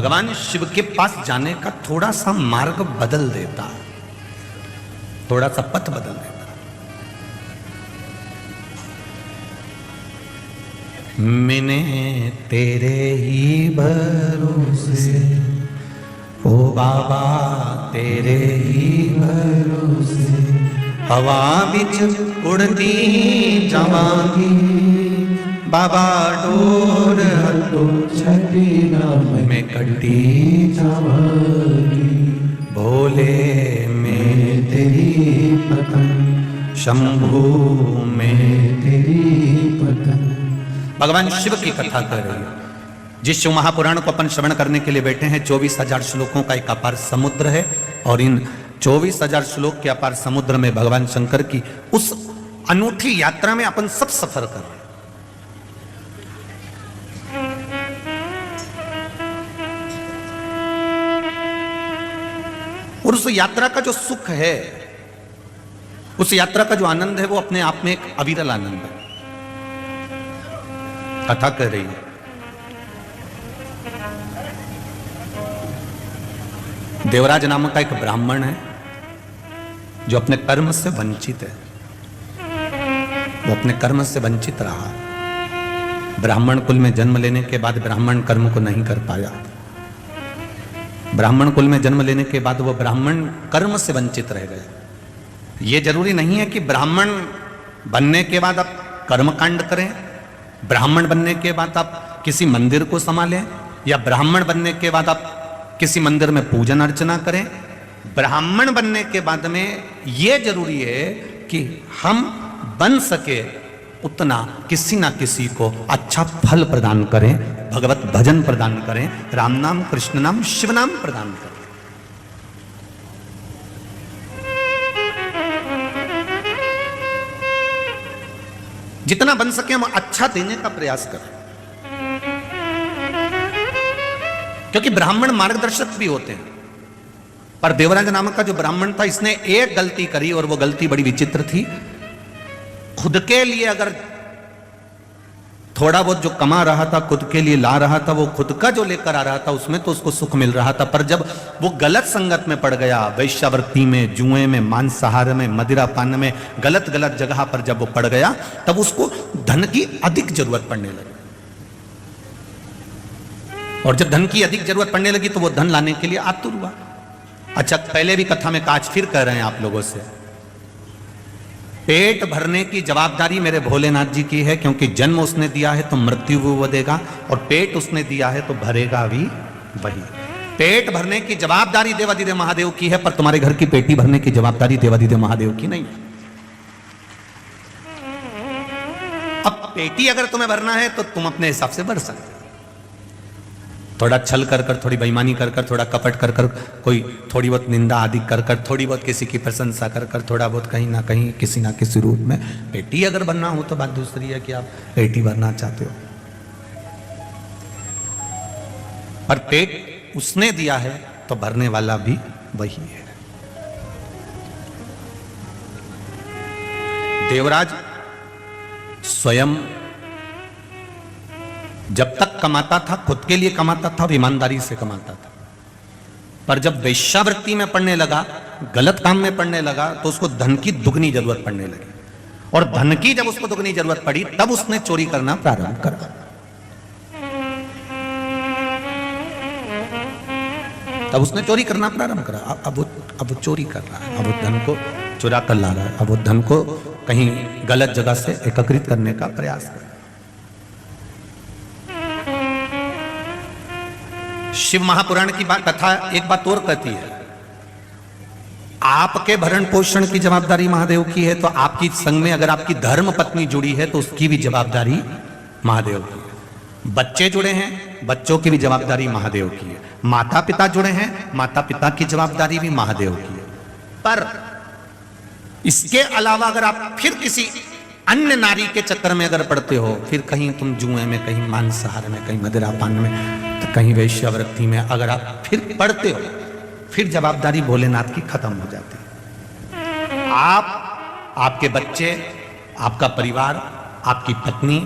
भगवान शिव के पास जाने का थोड़ा सा मार्ग बदल देता, थोड़ा सा पथ बदल देता। मैंने तेरे ही भरोसे, ओ बाबा तेरे ही भरोसे, हवा बिच उड़ती जावांगी, बाबा डोर हथों छठी में कटी जावांगी, भोले में तेरी पतंग, शंभू में तेरी पतंग। भगवान शिव की कथा कर रही है। जिस शिव महापुराण को अपन श्रवण करने के लिए बैठे हैं, 24,000 श्लोकों का एक अपार समुद्र है, और इन 24,000 श्लोक के अपार समुद्र में भगवान शंकर की उस अनूठी यात्रा में अपन सब सफर कर रहे हैं। और उस यात्रा का जो सुख है, उस यात्रा का जो आनंद है, वो अपने आप में एक अविरल आनंद है। कथा कर रही है। देवराज नामक का एक ब्राह्मण है जो अपने कर्म से वंचित है, वो अपने कर्म से वंचित रहा। ब्राह्मण कुल में जन्म लेने के बाद ब्राह्मण कर्म को नहीं कर पाया। ब्राह्मण कुल में जन्म लेने के बाद वो ब्राह्मण कर्म से वंचित रह गए। ये जरूरी नहीं है कि ब्राह्मण बनने के बाद आप कर्म कांड करें, ब्राह्मण बनने के बाद आप किसी मंदिर को संभालें, या ब्राह्मण बनने के बाद आप किसी मंदिर में पूजन अर्चना करें। ब्राह्मण बनने के बाद में ये जरूरी है कि हम बन सके उतना किसी ना किसी को अच्छा फल प्रदान करें, भगवत भजन प्रदान करें, राम नाम, कृष्ण नाम, शिव नाम प्रदान करें। जितना बन सके हम अच्छा देने का प्रयास करें, क्योंकि ब्राह्मण मार्गदर्शक भी होते हैं। पर देवराज नामक का जो ब्राह्मण था, इसने एक गलती करी, और वो गलती बड़ी विचित्र थी। खुद के लिए अगर थोड़ा बहुत जो कमा रहा था, खुद के लिए ला रहा था, वो खुद का जो लेकर आ रहा था, उसमें तो उसको सुख मिल रहा था। पर जब वो गलत संगत में पड़ गया, वैश्यावृत्ति में, जुए में, मांसाहार में, मदिरा पान में, गलत गलत जगह पर जब वो पड़ गया, तब उसको धन की अधिक जरूरत पड़ने लगी। और जब धन की अधिक जरूरत पड़ने लगी तो वो धन लाने के लिए आतुर हुआ। अच्छा, पहले भी कथा में काज फिर कह रहे हैं आप लोगों से, पेट भरने की जवाबदारी मेरे भोलेनाथ जी की है, क्योंकि जन्म उसने दिया है तो मृत्यु भी वो देगा, और पेट उसने दिया है तो भरेगा भी वही। पेट भरने की जवाबदारी देवादिदेव महादेव की है, पर तुम्हारे घर की पेटी भरने की जवाबदारी देवादिदेव महादेव की नहीं। अब पेटी अगर तुम्हें भरना है तो तुम अपने हिसाब से भर सकते, थोड़ा छल कर कर, थोड़ी बेईमानी कर कर, थोड़ा कपट कर कर, कोई थोड़ी बहुत निंदा आदि कर कर, थोड़ी बहुत किसी की प्रशंसा कर कर, थोड़ा बहुत कहीं ना कहीं किसी ना किसी रूप में पेटी अगर बनना हो तो बात दूसरी है कि आप पेटी भरना चाहते हो। पर पेट उसने दिया है तो भरने वाला भी वही है। देवराज स्वयं जब तक कमाता था, खुद के लिए कमाता था और ईमानदारी से कमाता था। पर जब वेश्यावृत्ति में पड़ने लगा, गलत काम में पड़ने लगा, तो उसको धन की दुगनी जरूरत पड़ने लगी। और धन की जब उसको दुगनी जरूरत पड़ी, तब उसने चोरी करना प्रारंभ करा। तब उसने चोरी करना प्रारंभ करा। अब वो चोरी कर रहा है, अब वो धन को चुरा कर ला रहा है, अब वो धन को कहीं गलत जगह से एकत्रित करने का प्रयास कर। शिव महापुराण की बात कथा एक बात और कहती है, आपके भरण पोषण की जवाबदारी महादेव की है, तो आपकी संग में अगर आपकी धर्म पत्नी जुड़ी है तो उसकी भी जवाबदारी महादेव की है। बच्चे जुड़े हैं, बच्चों की भी जवाबदारी महादेव की है। माता पिता जुड़े हैं, माता पिता की जवाबदारी भी महादेव की है। पर इसके अलावा अगर आप फिर किसी अन्य नारी के चक्कर में अगर पड़ते हो, फिर कहीं तुम जुए में, कहीं मांसाहार में, कहीं मदिरा पान में, तो कहीं वैश्यावृत्ति में अगर आप फिर पड़ते हो, फिर जवाबदारी भोलेनाथ की खत्म हो जाती है। आप, आपके बच्चे, आपका परिवार आपकी पत्नी,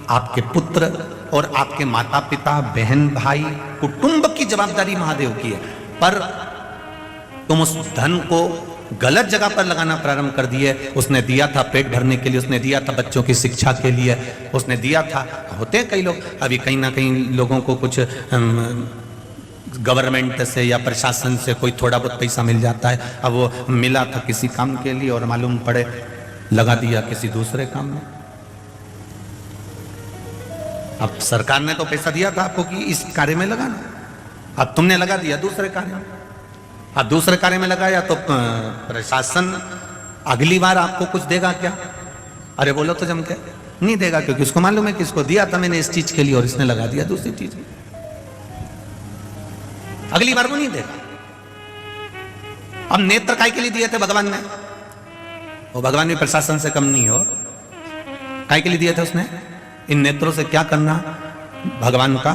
आपके पुत्र और आपके माता पिता, बहन भाई, कुटुंब की जवाबदारी महादेव की है। पर तुम उस धन को गलत जगह पर लगाना प्रारंभ कर दिए। उसने दिया था पेट भरने के लिए, उसने दिया था बच्चों की शिक्षा के लिए, उसने दिया था। होते हैं कई लोग, अभी कहीं ना कहीं लोगों को कुछ गवर्नमेंट से या प्रशासन से कोई थोड़ा बहुत पैसा मिल जाता है। अब वो मिला था किसी काम के लिए और मालूम पड़े लगा दिया किसी दूसरे काम में। अब सरकार ने तो पैसा दिया था आपको कि इस कार्य में लगाना, अब तुमने लगा दिया दूसरे कार्य में। अब दूसरे कार्य में लगाया तो प्रशासन अगली बार आपको कुछ देगा क्या? अरे बोलो तो जम के नहीं देगा, क्योंकि उसको मालूम है कि इसको दिया था मैंने इस चीज के लिए और इसने लगा दिया दूसरी चीज में। अगली बार वो नहीं देगा। अब नेत्र काय के लिए दिए थे भगवान ने? वो भगवान भी प्रशासन से कम नहीं हो। काय के लिए दिए थे उसने? इन नेत्रों से क्या करना? भगवान का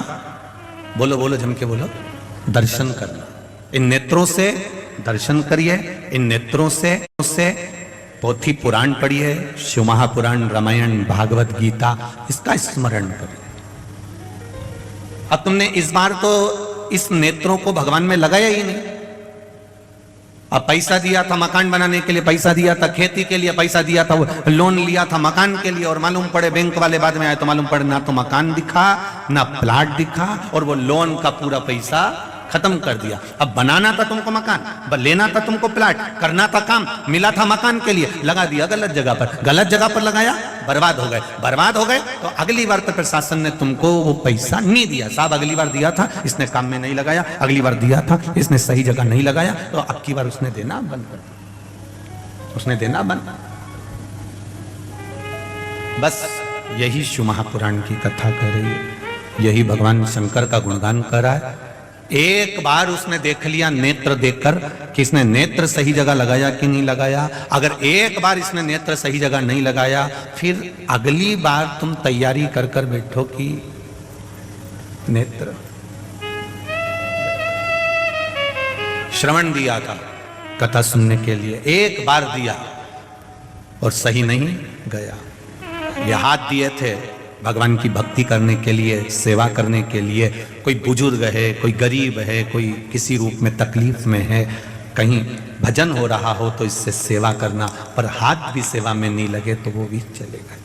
बोलो बोलो जम के बोलो, दर्शन करना। इन नेत्रों से दर्शन करिए, इन नेत्रों से पोथी पुराण पढ़िए, शिव महापुराण, रामायण, भागवत गीता, इसका स्मरण करिए। अब तुमने इस बार तो इस नेत्रों को भगवान में लगाया ही नहीं। अब पैसा दिया था मकान बनाने के लिए, पैसा दिया था खेती के लिए, पैसा दिया था, लोन लिया था मकान के लिए, और मालूम पड़े बैंक वाले बाद में आए तो मालूम पड़े ना तो मकान दिखा ना प्लाट दिखा, और वो लोन का पूरा पैसा खत्म कर दिया। अब बनाना था तुमको मकान, लेना था तुमको प्लाट, करना था काम, मिला था मकान के लिए, लगा दिया गलत जगह पर। गलत जगह पर लगाया, बर्बाद हो गए। बर्बाद हो गए तो अगली बार तो प्रशासन ने तुमको वो पैसा नहीं दिया। साहब अगली बार दिया था, इसने काम में नहीं लगाया, अगली बार दिया था, इसने सही जगह नहीं लगाया, तो अब की बार उसने देना बंद कर दिया, उसने देना बंद। बस यही शिव महापुराण की कथा कर रही है, यही भगवान शंकर का गुणगान कर रहा है। एक बार उसने देख लिया नेत्र देखकर कि इसने नेत्र सही जगह लगाया कि नहीं लगाया। अगर एक बार इसने नेत्र सही जगह नहीं लगाया, फिर अगली बार तुम तैयारी कर कर बैठो कि नेत्र। श्रवण दिया था कथा सुनने के लिए, एक बार दिया और सही नहीं गया। ये हाथ दिए थे भगवान की भक्ति करने के लिए, सेवा करने के लिए। कोई बुजुर्ग है, कोई गरीब है, कोई किसी रूप में तकलीफ में है, कहीं भजन हो रहा हो तो इससे सेवा करना, पर हाथ भी सेवा में नहीं लगे तो वो भी चलेगा।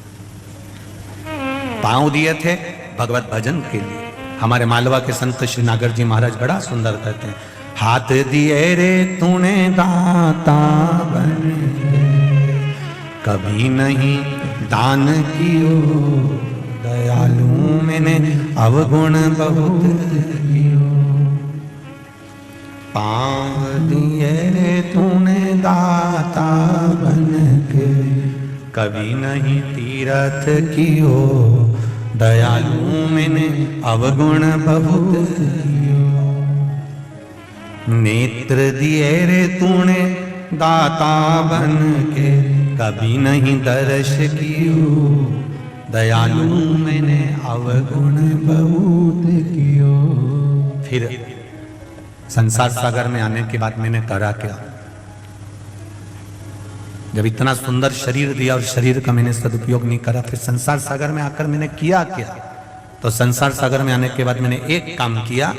पांव दिए थे भगवत भजन के लिए। हमारे मालवा के संत श्री नागर जी महाराज बड़ा सुंदर कहते हैं, हाथ दिए रे तूने दाता बन कभी नहीं दान कियो, दयालु मैंने अवगुण बहुत कियो। पांव दिए रे तूने दाता बन के कभी नहीं तीरथ कियो, दयालु मैंने अवगुण बहुत कियो। नेत्र दिए रे तूने दाता बन के कभी नहीं दर्श कियो, दयालु मैंने अवगुण बहुत कियो। फिर संसार सागर में आने के बाद मैंने करा क्या? जब इतना सुंदर शरीर दिया और शरीर का मैंने सदुपयोग नहीं करा, फिर संसार सागर में आकर मैंने किया क्या? तो संसार सागर में आने के बाद मैंने एक काम किया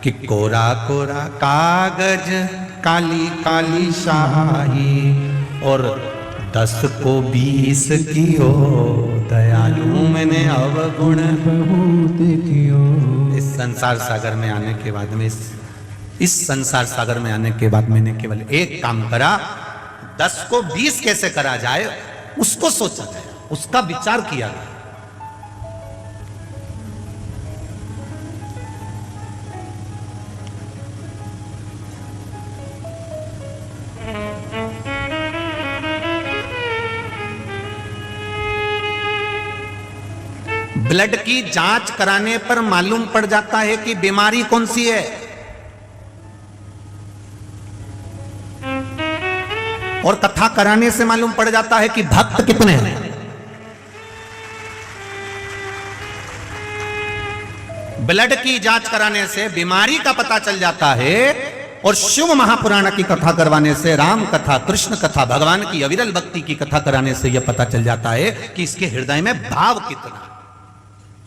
कि कोरा कोरा कागज काली काली शाही और 10 को 20 कियो, दयालु मैंने अवगुण बहुत कियो। इस संसार सागर में आने के बाद में इस संसार सागर में आने के बाद मैंने केवल एक काम करा, 10 को 20 कैसे करा जाए उसको सोचा जाए, उसका विचार किया गया। ब्लड की जांच कराने पर मालूम पड़ जाता है कि बीमारी कौन सी है, और कथा कराने से मालूम पड़ जाता है कि भक्त कितने हैं। ब्लड की जांच कराने से बीमारी का पता चल जाता है और शिव महापुराण की कथा करवाने से, राम कथा, कृष्ण कथा, भगवान की अविरल भक्ति की कथा कराने से यह पता चल जाता है कि इसके हृदय में भाव कितना,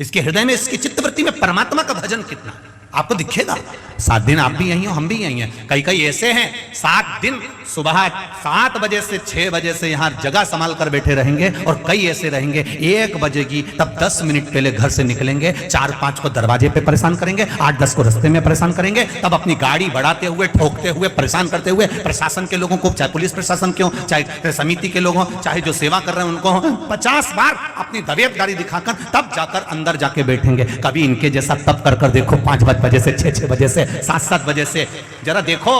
इसके हृदय में, इसकी चित्तवृत्ति में परमात्मा का भजन कितना। आपको दिखेगा। 7 दिन आप भी यही हो, हम भी यही हैं। कई कई ऐसे हैं 7 दिन सुबह 7 बजे से 6 बजे से यहां जगह संभाल कर बैठे रहेंगे, और कई ऐसे रहेंगे 1 बजेगी तब 10 मिनट पहले घर से निकलेंगे, 4-5 को दरवाजे पे परेशान करेंगे, 8-10 को रास्ते में परेशान करेंगे, तब अपनी गाड़ी बढ़ाते हुए, ठोकते हुए, परेशान करते हुए प्रशासन के लोगों को, चाहे पुलिस प्रशासन के हो, चाहे समिति के लोग हो, चाहे जो सेवा कर रहे हैं उनको हो, 50 बार अपनी तबीयत गाड़ी दिखाकर तब जाकर अंदर जाके बैठेंगे। कभी इनके जैसा तब कर देखो, 5 बजे से, 6 बजे से, 7 बजे से। जरा देखो,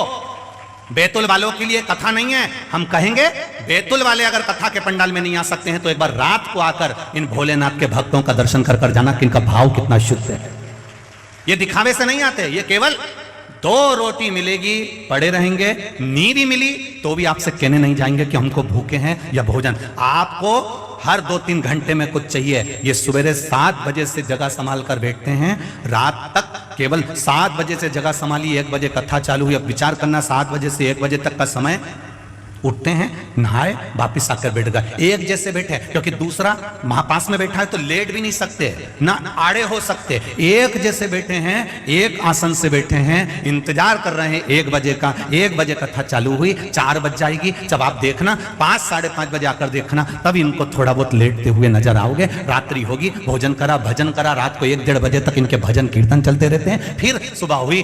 बैतुल वालों के लिए कथा नहीं है। हम कहेंगे बैतुल वाले अगर कथा के पंडाल में नहीं आ सकते हैं तो एक बार रात को आकर इन भोलेनाथ के भक्तों का दर्शन कर जाना कि इनका भाव कितना शुद्ध है। ये दिखावे से नहीं आते, ये केवल 2 रोटी मिलेगी, पड़े रहेंगे, नींद मिली तो भी आपसे कहने नहीं जाएंगे कि हमको भूखे हैं या भोजन। आपको हर 2-3 घंटे में कुछ चाहिए। ये सवेरे 7 बजे से जगह संभाल कर बैठते हैं, रात तक केवल 7 बजे से जगह संभाली, 1 बजे कथा चालू हुई। अब विचार करना, 7 बजे से 1 बजे तक का समय, उठते हैं, नहाए, वापिस आकर बैठ गए। एक जैसे बैठे, क्योंकि दूसरा महापास में बैठा है तो लेट भी नहीं सकते, ना आड़े हो सकते। एक जैसे बैठे हैं, एक आसन से बैठे हैं, इंतजार कर रहे हैं 1 बजे का। 1 बजे कथा चालू हुई, 4 बज जाएगी। जब आप देखना 5-5:30 बजे आकर देखना, तब इनको थोड़ा बहुत लेटते हुए नजर आओगे। रात्रि होगी, भोजन करा, भजन करा, रात को 1-1.5 बजे तक इनके भजन कीर्तन चलते रहते हैं। फिर सुबह हुई,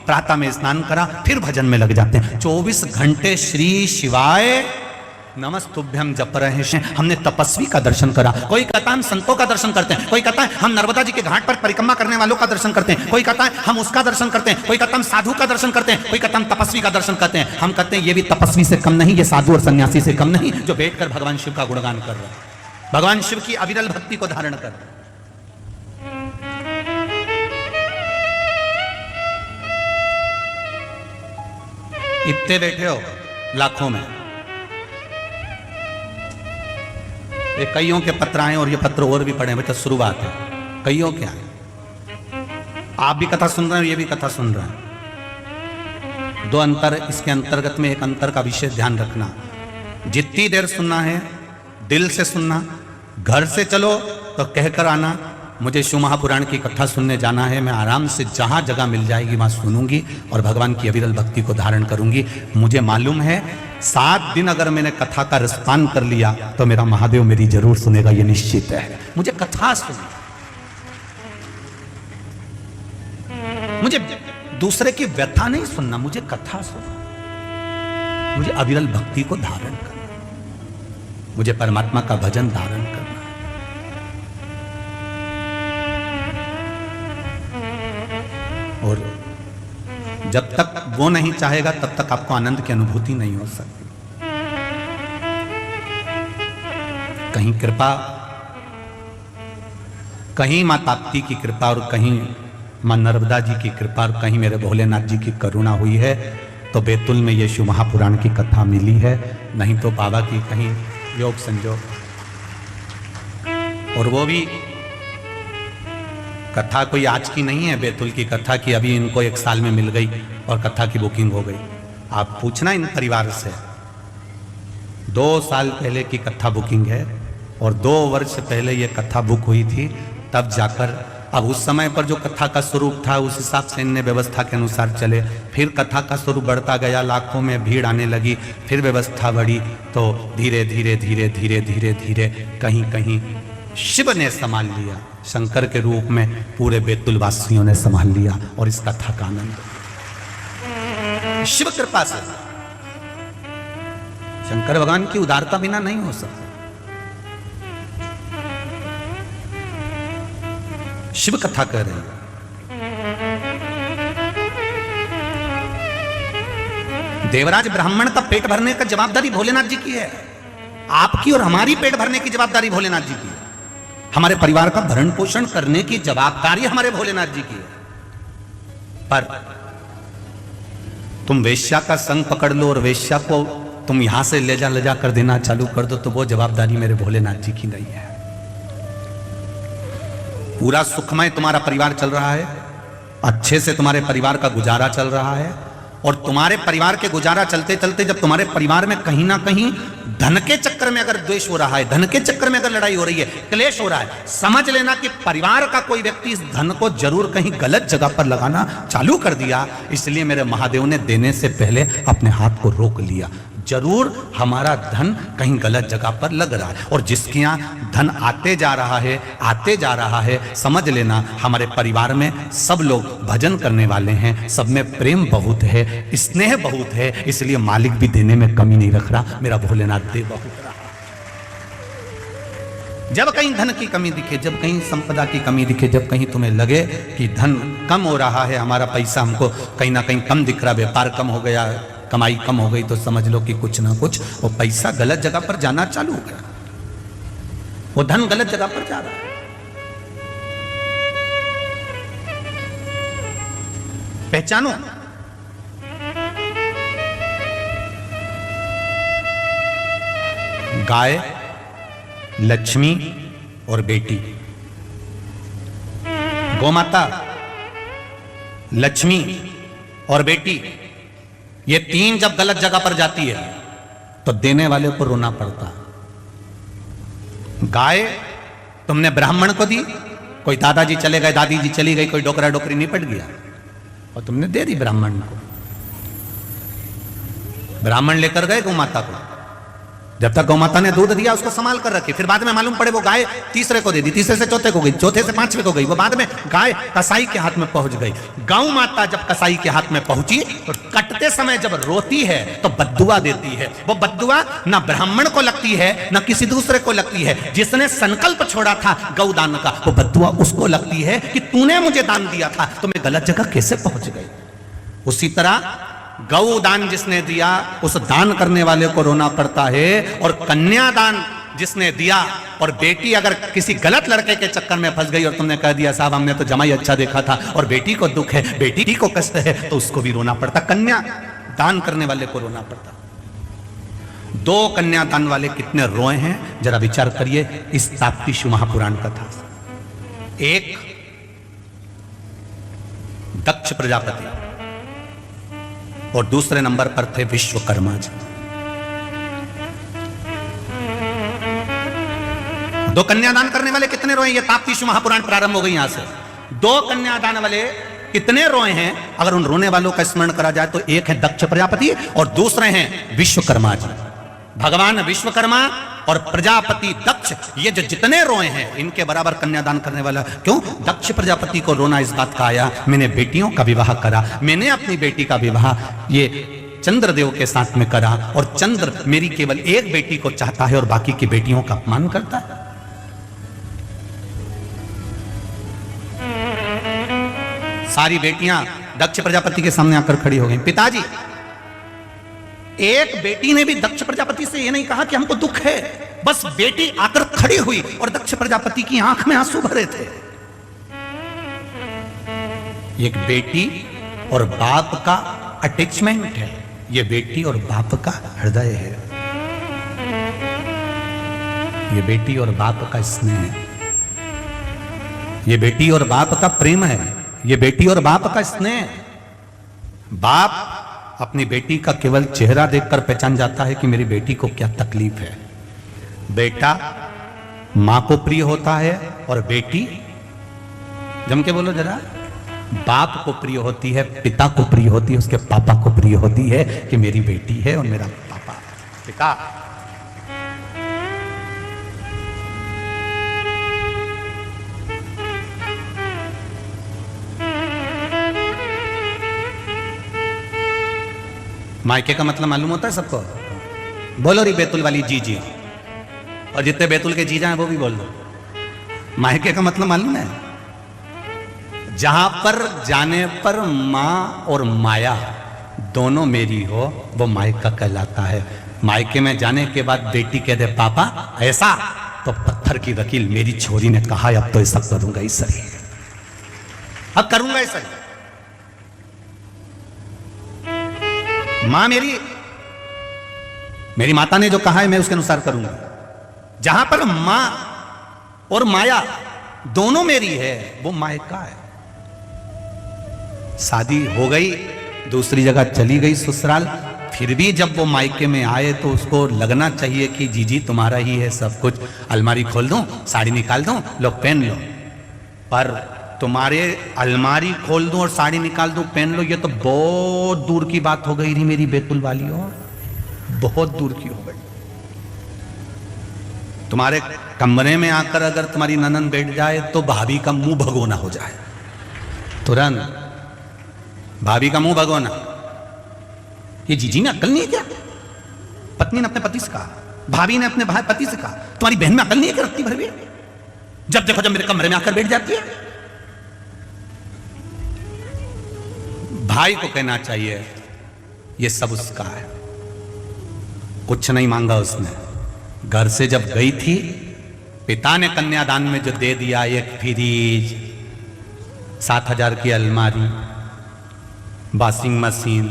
प्रातः में स्नान करा, फिर भजन में लग जाते हैं। 24 घंटे श्री शिवाय नमस्तुभ्यम जप रहे हैं। हमने तपस्वी का दर्शन करा। कोई कहता है हम संतों का दर्शन करते हैं, कोई कहता है हम नर्मदा जी के घाट पर परिक्रमा करने वालों का दर्शन करते हैं, कोई कहता है हम उसका दर्शन करते हैं, कोई कहता है हम साधु का दर्शन करते हैं, कोई कहता है हम तपस्वी का दर्शन करते हैं। हम कहते हैं ये भी तपस्वी से कम नहीं, ये साधु और सन्यासी से कम नहीं, जो बैठकर भगवान शिव का गुणगान कर रहे हैं, भगवान शिव की अविरल भक्ति को धारण कर रहे हैं। इतने बैठे हो लाखों में, ये कईयों के पत्र आए और ये पत्र और भी पढ़े, तो शुरुआत है, कईयों के आए। आप भी कथा सुन रहे हैं, ये भी कथा सुन रहे हैं। 2 अंतर इसके अंतर्गत में, एक अंतर का विशेष ध्यान रखना, जितनी देर सुनना है दिल से सुनना। घर से चलो तो कहकर आना मुझे शिव महापुराण की कथा सुनने जाना है, मैं आराम से जहां जगह मिल जाएगी वहां सुनूंगी और भगवान की अविरल भक्ति को धारण करूंगी। मुझे मालूम है 7 दिन अगर मैंने कथा का रसपान कर लिया तो मेरा महादेव मेरी जरूर सुनेगा, ये निश्चित है। मुझे कथा सुननी, मुझे दूसरे की व्यथा नहीं सुनना, मुझे कथा सुनना, मुझे अविरल भक्ति को धारण करना, मुझे परमात्मा का भजन धारण करना। और जब तक वो नहीं चाहेगा तब तक आपको आनंद की अनुभूति नहीं हो सकती। कहीं कृपा, कहीं मां ताप्ती की कृपा और कहीं मां नर्मदा जी की कृपा और कहीं मेरे भोलेनाथ जी की करुणा हुई है तो बैतुल में ये शिव महापुराण की कथा मिली है, नहीं तो बाबा की कहीं योग संजोग। और वो भी कथा कोई आज की नहीं है, बैतुल की कथा की अभी इनको 1 साल में मिल गई और कथा की बुकिंग हो गई। आप पूछना इन परिवार से, 2 साल पहले की कथा बुकिंग है और 2 वर्ष पहले ये कथा बुक हुई थी, तब जाकर अब उस समय पर जो कथा का स्वरूप था उस हिसाब से इनने व्यवस्था के अनुसार चले। फिर कथा का स्वरूप बढ़ता गया, लाखों में भीड़ आने लगी, फिर व्यवस्था बढ़ी, तो धीरे धीरे धीरे धीरे धीरे धीरे कहीं कहीं शिव ने संभाल लिया, शंकर के रूप में पूरे बैतुल वासियों ने संभाल लिया और इस कथा का आनंद शिव कृपा से। शंकर भगवान की उदारता बिना नहीं हो सकता। शिव कथा कह रहे हैं, देवराज ब्राह्मण का पेट भरने का जवाबदारी भोलेनाथ जी की है, आपकी और हमारी पेट भरने की जवाबदारी भोलेनाथ जी की है, हमारे परिवार का भरण पोषण करने की जवाबदारी हमारे भोलेनाथ जी की है। पर तुम वेश्या का संग पकड़ लो और वेश्या को तुम यहां से ले जा कर देना चालू कर दो तो वो जवाबदारी मेरे भोलेनाथ जी की नहीं है। पूरा सुखमय तुम्हारा परिवार चल रहा है, अच्छे से तुम्हारे परिवार का गुजारा चल रहा है, और तुम्हारे परिवार के गुजारा चलते चलते जब तुम्हारे परिवार में कहीं ना कहीं धन के चक्कर में अगर द्वेष हो रहा है, धन के चक्कर में अगर लड़ाई हो रही है, क्लेश हो रहा है, समझ लेना कि परिवार का कोई व्यक्ति इस धन को जरूर कहीं गलत जगह पर लगाना चालू कर दिया। इसलिए मेरे महादेव ने देने से पहले अपने हाथ को रोक लिया। जरूर हमारा धन कहीं गलत जगह पर लग रहा है, और जिसके यहाँ धन आते जा रहा है, समझ लेना हमारे परिवार में सब लोग भजन करने वाले हैं, सब में प्रेम बहुत है, स्नेह बहुत है, इसलिए मालिक भी देने में कमी नहीं रख रहा, मेरा भोलेनाथ दे बहुत रहा। जब कहीं धन की कमी दिखे, जब कहीं संपदा की कमी दिखे, जब कहीं तुम्हें लगे कि धन कम हो रहा है, हमारा पैसा हमको कहीं ना कहीं कम दिख रहा, व्यापार कम हो गया, कमाई कम हो गई, तो समझ लो कि कुछ ना कुछ वो पैसा गलत जगह पर जाना चालू हो गया, वो धन गलत जगह पर जा रहा है। पहचानो, गाय, लक्ष्मी और बेटी, गोमाता, लक्ष्मी और बेटी, ये तीन जब गलत जगह पर जाती है तो देने वाले को रोना पड़ता। गाय तुमने ब्राह्मण को दी, कोई दादाजी चले गए, दादी जी चली गई, कोई डोकरा डोकरी निपट गया और तुमने दे दी ब्राह्मण को। ब्राह्मण लेकर गए गौ माता को, जब तक गौ माता ने दूध दिया उसको संभाल कर रखी, फिर बाद में मालूम पड़े वो गाय तीसरे को दे दी, तीसरे से चौथे को गई, चौथे से पांचवे को गई, वो बाद में गाय कसाई के हाथ में पहुंच गई। गौ माता जब कसाई के हाथ में पहुंची तो कटते समय जब रोती है तो बद्दुआ देती है। वो बद्दुआ ना ब्राह्मण को लगती है ना किसी दूसरे को लगती है, जिसने संकल्प छोड़ा था गौदान का, वो बद्दुआ उसको लगती है कि तूने मुझे दान दिया था तो मैं गलत जगह कैसे पहुंच गई। उसी तरह गौ दान जिसने दिया उस दान करने वाले को रोना पड़ता है, और कन्यादान जिसने दिया, और बेटी अगर किसी गलत लड़के के चक्कर में फंस गई और तुमने कह दिया साहब हमने तो जमाई अच्छा देखा था और बेटी को दुख है, बेटी को कष्ट है, तो उसको भी रोना पड़ता, कन्या दान करने वाले को रोना पड़ता। दो कन्यादान वाले कितने रोए हैं जरा विचार करिए इस ताप्ती शिव महापुराण कथा। एक दक्ष प्रजापति और दूसरे नंबर पर थे विश्वकर्मा जी। दो कन्यादान करने वाले कितने रोए, ये ताप्ती शिव महापुराण प्रारंभ हो गई यहां से। दो कन्यादान वाले कितने रोए हैं अगर उन रोने वालों का स्मरण करा जाए तो एक है दक्ष प्रजापति और दूसरे हैं विश्वकर्मा जी। भगवान विश्वकर्मा और प्रजापति दक्ष, ये जो जितने रोए हैं इनके बराबर कन्यादान करने वाला क्यों? दक्ष प्रजापति को रोना इस बात का आया मैंने बेटियों का विवाह करा, मैंने अपनी बेटी का विवाह ये चंद्रदेव के साथ में करा, और चंद्र मेरी केवल एक बेटी को चाहता है और बाकी की बेटियों का अपमान करता है। सारी बेटियां दक्ष प्रजापति के सामने आकर खड़ी हो गई। पिताजी, एक बेटी ने भी दक्ष प्रजापति से यह नहीं कहा कि हमको दुख है, बस बेटी आकर खड़ी हुई और दक्ष प्रजापति की आंख में आंसू भरे थे। एक बेटी और बाप का अटैचमेंट है, ये बेटी और बाप का हृदय है, ये बेटी और बाप का स्नेह है, ये बेटी और बाप का प्रेम है, ये बेटी और बाप का स्नेह। बाप अपनी बेटी का केवल चेहरा देखकर पहचान जाता है कि मेरी बेटी को क्या तकलीफ है। बेटा मां को प्रिय होता है और बेटी, जम के बोलो जरा, बाप को प्रिय होती है, पिता को प्रिय होती है, उसके पापा को प्रिय होती है कि मेरी बेटी है और मेरा पापा। पिता मायके का मतलब मालूम होता है सबको? बोलो री बैतुल वाली जीजी, और जितने बैतुल के जीजा हैं वो भी बोल दो। मायके का मतलब मालूम है? जहां पर जाने पर मां और माया दोनों मेरी हो वो मायका कहलाता है। मायके में जाने के बाद बेटी कह दे पापा ऐसा, तो पत्थर की वकील मेरी छोरी ने कहा अब तो ऐसा करूंगा ही सही, अब करूंगा ही सही। मां मेरी माता ने जो कहा है मैं उसके अनुसार करूंगा। जहां पर मां और माया दोनों मेरी है वो मायका है। शादी हो गई, दूसरी जगह चली गई ससुराल। फिर भी जब वो मायके में आए तो उसको लगना चाहिए कि जीजी तुम्हारा ही है सब कुछ, अलमारी खोल दूं, साड़ी निकाल दूं, लो पहन लो। पर तुम्हारे अलमारी खोल दूं और साड़ी निकाल दूं, पहन लो, ये तो बहुत दूर की बात हो गई थी मेरी बैतुल वालियों, बहुत दूर की हो गई। तुम्हारे कमरे में आकर अगर तुम्हारी ननन बैठ जाए तो भाभी का मुंह भगोना हो जाए, तुरंत भाभी का मुंह भगोना। ये जीजी में अक्ल नहीं है क्या? पत्नी ने अपने पति से कहा, भाभी ने अपने भाई पति से कहा, तुम्हारी बहन में अक्ल नहीं है क्या? रत्ती भर भी जब देखो जब मेरे कमरे में आकर बैठ जाती है। भाई को कहना चाहिए ये सब उसका है, कुछ नहीं मांगा उसने। घर से जब गई थी, पिता ने कन्यादान में जो दे दिया, एक फ्रिज, 7,000 की अलमारी, वॉशिंग मशीन,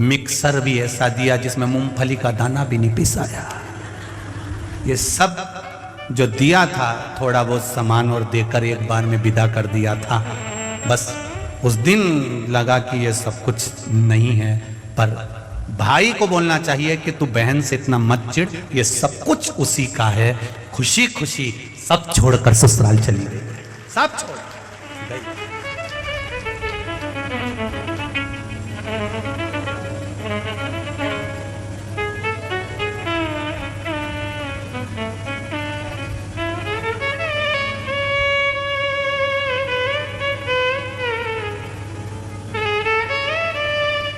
मिक्सर भी ऐसा दिया जिसमें मूंगफली का दाना भी नहीं पिसाया, ये सब जो दिया था थोड़ा बहुत सामान और देकर एक बार में विदा कर दिया था। बस उस दिन लगा कि ये सब कुछ नहीं है। पर भाई को बोलना चाहिए कि तू बहन से इतना मत चिढ़, ये सब कुछ उसी का है। खुशी खुशी सब छोड़कर ससुराल चली गई, सब छोड़ गई।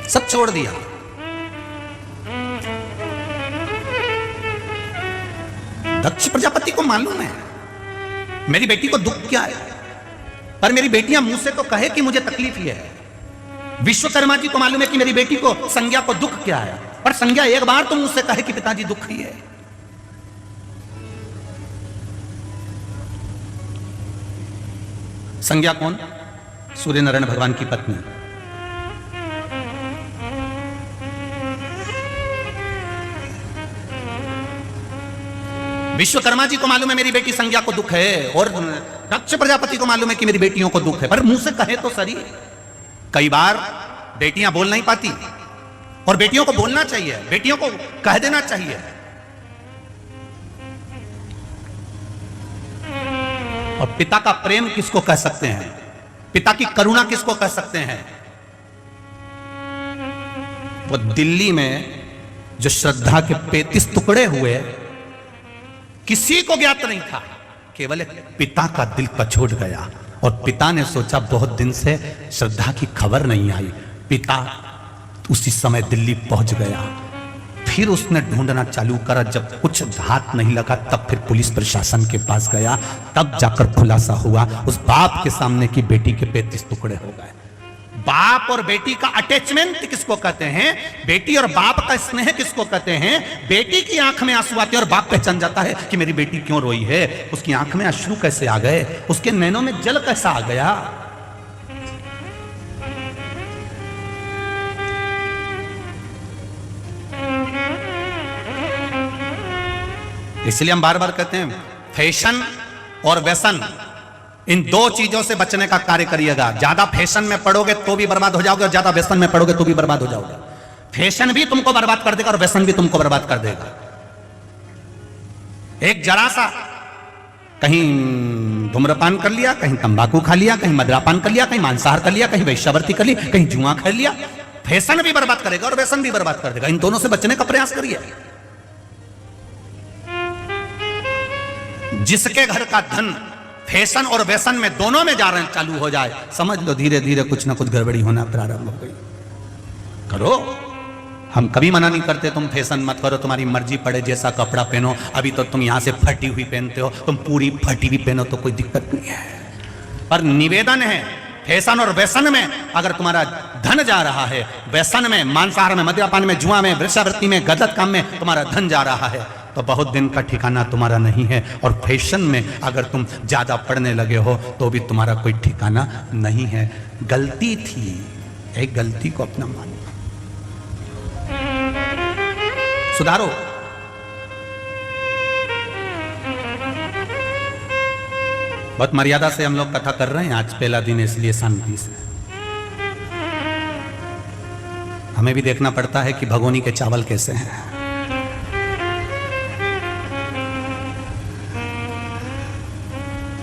सब छोड़ दिया। दक्ष प्रजापति को मालूम है मेरी बेटी को दुख क्या है, पर मेरी बेटियां मुंह से तो कहे कि मुझे तकलीफ ये है। विश्वकर्मा जी को मालूम है कि मेरी बेटी को संज्ञा को दुख क्या है, पर संज्ञा एक बार तो मुंह से कहे कि पिताजी दुख ही है। संज्ञा कौन? सूर्य नारायण भगवान की पत्नी। विश्वकर्मा जी को मालूम है मेरी बेटी संज्ञा को दुख है, और दक्ष प्रजापति को मालूम है कि मेरी बेटियों को दुख है, पर मुंह से कहे तो सही। कई बार बेटियां बोल नहीं पाती, और बेटियों को बोलना चाहिए, बेटियों को कह देना चाहिए। और पिता का प्रेम किसको कह सकते हैं, पिता की करुणा किसको कह सकते हैं? वो दिल्ली में जो श्रद्धा के 35 टुकड़े हुए, किसी को ज्ञात नहीं था, केवल एक पिता का दिल पछोड़ गया। और पिता ने सोचा बहुत दिन से श्रद्धा की खबर नहीं आई। पिता उसी समय दिल्ली पहुंच गया। फिर उसने ढूंढना चालू करा, जब कुछ हाथ नहीं लगा तब फिर पुलिस प्रशासन के पास गया, तब जाकर खुलासा हुआ उस बाप के सामने की बेटी के 35 टुकड़े हो गए। बाप और बेटी का अटैचमेंट किसको कहते हैं, बेटी और बाप का स्नेह किसको कहते हैं? बेटी की आंख में आंसू आते हैं और बाप पहचान जाता है कि मेरी बेटी क्यों रोई है, उसकी आंख में अश्रु कैसे आ गए, उसके नैनों में जल कैसा आ गया। इसलिए हम बार बार कहते हैं फैशन और व्यसन, इन दो चीजों से बचने का कार्य करिएगा। ज्यादा फैशन में पड़ोगे तो भी बर्बाद हो जाओगे, और ज्यादा व्यसन में पड़ोगे तो भी बर्बाद हो जाओगे। फैशन भी तुमको बर्बाद कर देगा और व्यसन भी तुमको बर्बाद कर देगा। एक जरा सा कहीं धूम्रपान कर लिया, कहीं तंबाकू खा लिया, कहीं मदिरापान कर लिया, कहीं मांसाहार कर लिया, कहीं वैश्यावृत्ति कर ली, कहीं जुआ खा लिया, फैशन भी बर्बाद करेगा और व्यसन भी बर्बाद कर देगा। इन दोनों से बचने का प्रयास करिए। जिसके घर का धन फैशन और व्यसन में दोनों में जा रहे हैं, चालू हो जाए, समझ लो धीरे धीरे कुछ ना कुछ गड़बड़ी होना प्रारंभ हो गई। करो, हम कभी मना नहीं करते तुम फैशन मत करो, तुम्हारी मर्जी पड़े जैसा कपड़ा पहनो। अभी तो तुम यहां से फटी हुई पहनते हो, तुम पूरी फटी हुई पहनो तो कोई दिक्कत नहीं है। पर निवेदन है, फैशन और व्यसन में अगर तुम्हारा धन जा रहा है, व्यसन में, मांसाहार में, मद्यपान में, जुआ में, वृक्षावृत्ति में, गलत काम में तुम्हारा धन जा रहा है, तो बहुत दिन का ठिकाना तुम्हारा नहीं है। और फैशन में अगर तुम ज्यादा पढ़ने लगे हो तो भी तुम्हारा कोई ठिकाना नहीं है। गलती थी, एक गलती को अपना मानो, सुधारो। बहुत मर्यादा से हम लोग कथा कर रहे हैं, आज पहला दिन इसलिए शांति से। हमें भी देखना पड़ता है कि भगोनी के चावल कैसे हैं।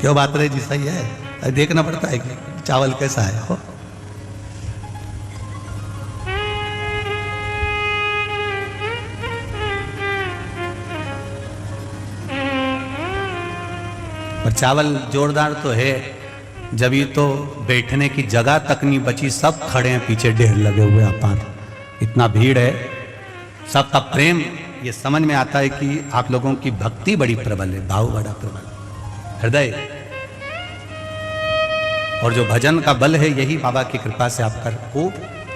क्यों बात रही जी, सही है, देखना पड़ता है कि चावल कैसा है हो। और चावल जोरदार तो है, जब ये तो बैठने की जगह तक नहीं बची, सब खड़े हैं पीछे, ढेर लगे हुए अपार, इतना भीड़ है, सबका प्रेम। ये समझ में आता है कि आप लोगों की भक्ति बड़ी प्रबल है, भाव बड़ा प्रबल, हृदय। और जो भजन का बल है, यही बाबा की कृपा से आपका खूब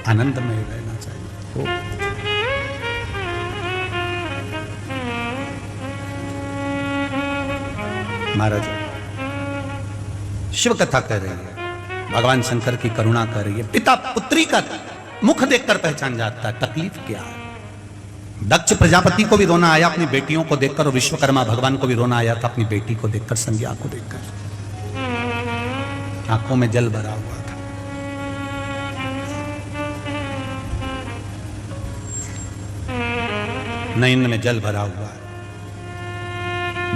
आनंद में रहना चाहिए। महाराज शिव कथा कह रही है, भगवान शंकर की करुणा कर रही है, पिता पुत्री का मुख देखकर पहचान जाता है तकलीफ क्या है। दक्ष प्रजापति को भी रोना आया अपनी बेटियों को देखकर, और विश्वकर्मा भगवान को भी रोना आया था अपनी बेटी को देखकर, संज्ञा को देखकर, आंखों में जल भरा हुआ था। नयन में जल भरा हुआ है।